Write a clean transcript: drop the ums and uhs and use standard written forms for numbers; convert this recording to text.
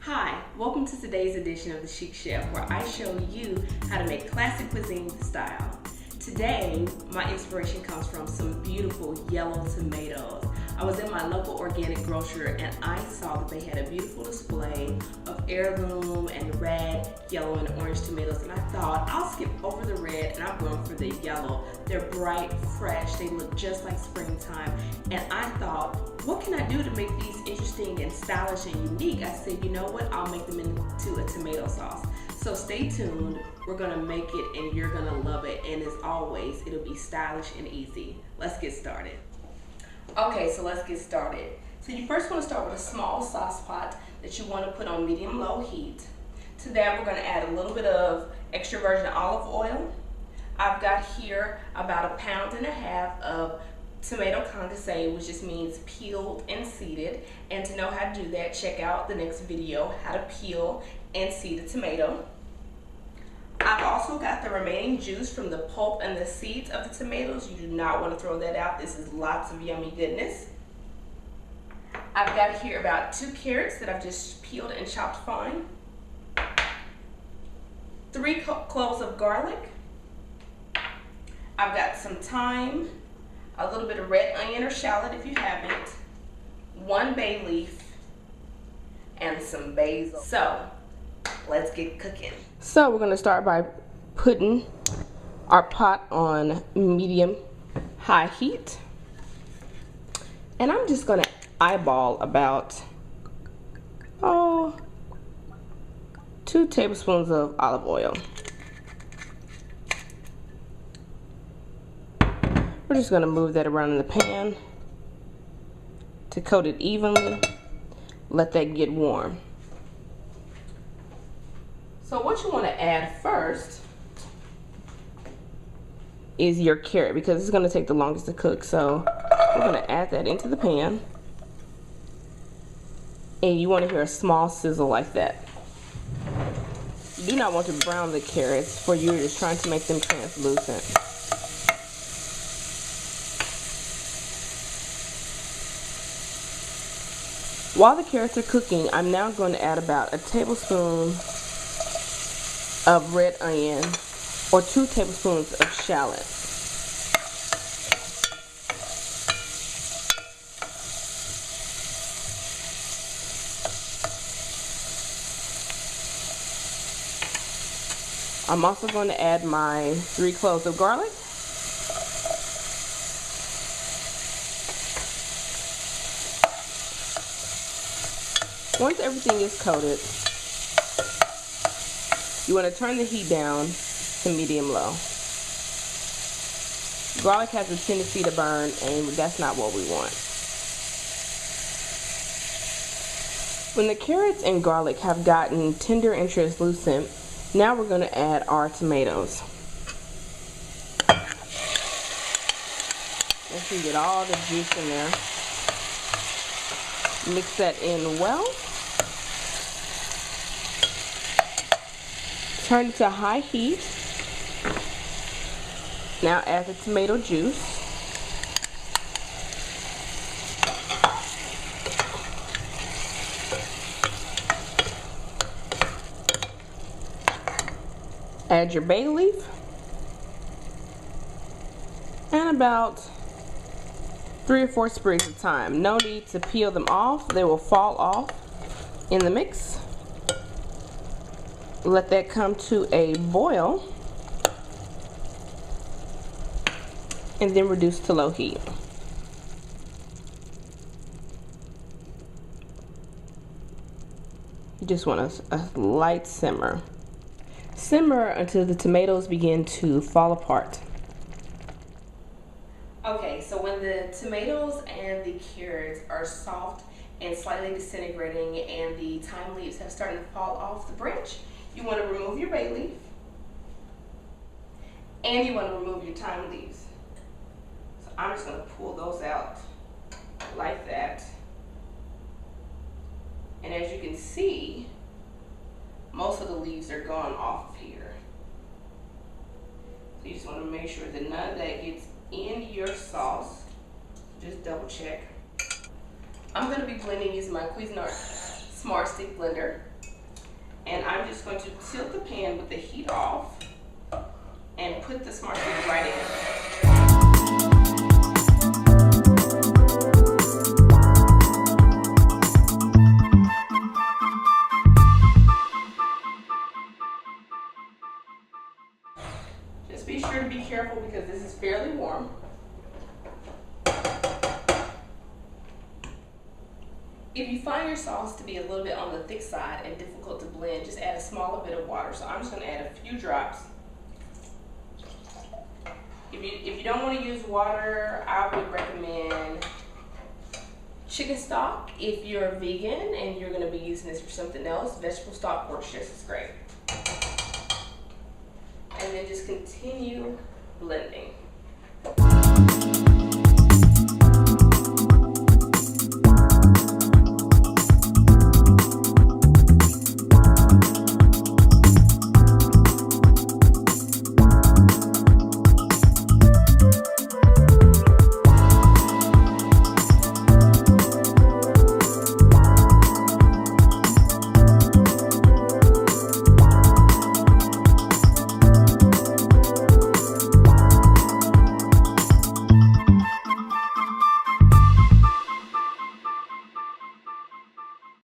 Hi, welcome to today's edition of the Chic Chef, where I show you how to make classic cuisine style. Today, my inspiration comes from some beautiful yellow tomatoes. I was in my local organic grocer and I saw that they had a beautiful display of heirloom and red, yellow, and orange tomatoes, and I thought I'll skip over the red and I'm going for the yellow. They're bright, fresh, they look just like springtime, and I thought, what can I do to make these interesting and stylish and unique? I said, you know what, I'll make them into a tomato sauce. So stay tuned, we're gonna make it and you're gonna love it, and as always, it'll be stylish and easy. Let's get started. Okay, so let's get started. So you first wanna start with a small sauce pot that you wanna put on medium-low heat. To that, we're gonna add a little bit of extra virgin olive oil. I've got here about 1.5 pounds of tomato condensate, which just means peeled and seeded. And to know how to do that, check out the next video, how to peel and seed a tomato. I've also got the remaining juice from the pulp and the seeds of the tomatoes. You do not want to throw that out. This is lots of yummy goodness. I've got here about 2 carrots that I've just peeled and chopped fine. 3 cloves of garlic. I've got some thyme, a little bit of red onion or shallot if you haven't, 1 bay leaf, and some basil. So let's get cooking. So we're gonna start by putting our pot on medium-high heat. And I'm just gonna eyeball about, 2 tablespoons of olive oil. We're just gonna move that around in the pan to coat it evenly. Let that get warm. So what you want to add first is your carrot, because it's going to take the longest to cook. So we're going to add that into the pan, and you want to hear a small sizzle like that. You do not want to brown the carrots, for you're just trying to make them translucent. While the carrots are cooking, I'm now going to add about 1 tablespoon of red onion or 2 tablespoons of shallot. I'm also going to add my 3 cloves of garlic. Once everything is coated, you want to turn the heat down to medium-low. Garlic has a tendency to burn, and that's not what we want. When the carrots and garlic have gotten tender and translucent, now we're going to add our tomatoes. Make sure you get all the juice in there. Mix that in well. Turn it to high heat. Now add the tomato juice. Add your bay leaf. And about 3 or 4 sprigs of thyme. No need to peel them off. They will fall off in the mix. Let that come to a boil, and then reduce to low heat. You just want a light simmer. Simmer until the tomatoes begin to fall apart. Okay, so when the tomatoes and the carrots are soft and slightly disintegrating and the thyme leaves have started to fall off the branch, you want to remove your bay leaf, and you want to remove your thyme leaves. So I'm just going to pull those out like that. And as you can see, most of the leaves are gone off of here. So you just want to make sure that none of that gets in your sauce. Just double check. I'm going to be blending using my Cuisinart Smart Stick Blender. And I'm just going to tilt the pan with the heat off and put the smart stick right in. Just be sure to be careful because this is fairly warm. If you find your sauce to be a little bit on the thick side and difficult to blend, just add a smaller bit of water. So I'm just going to add a few drops. If you don't want to use water, I would recommend chicken stock. If you're vegan and you're going to be using this for something else, vegetable stock works just as great. And then just continue blending.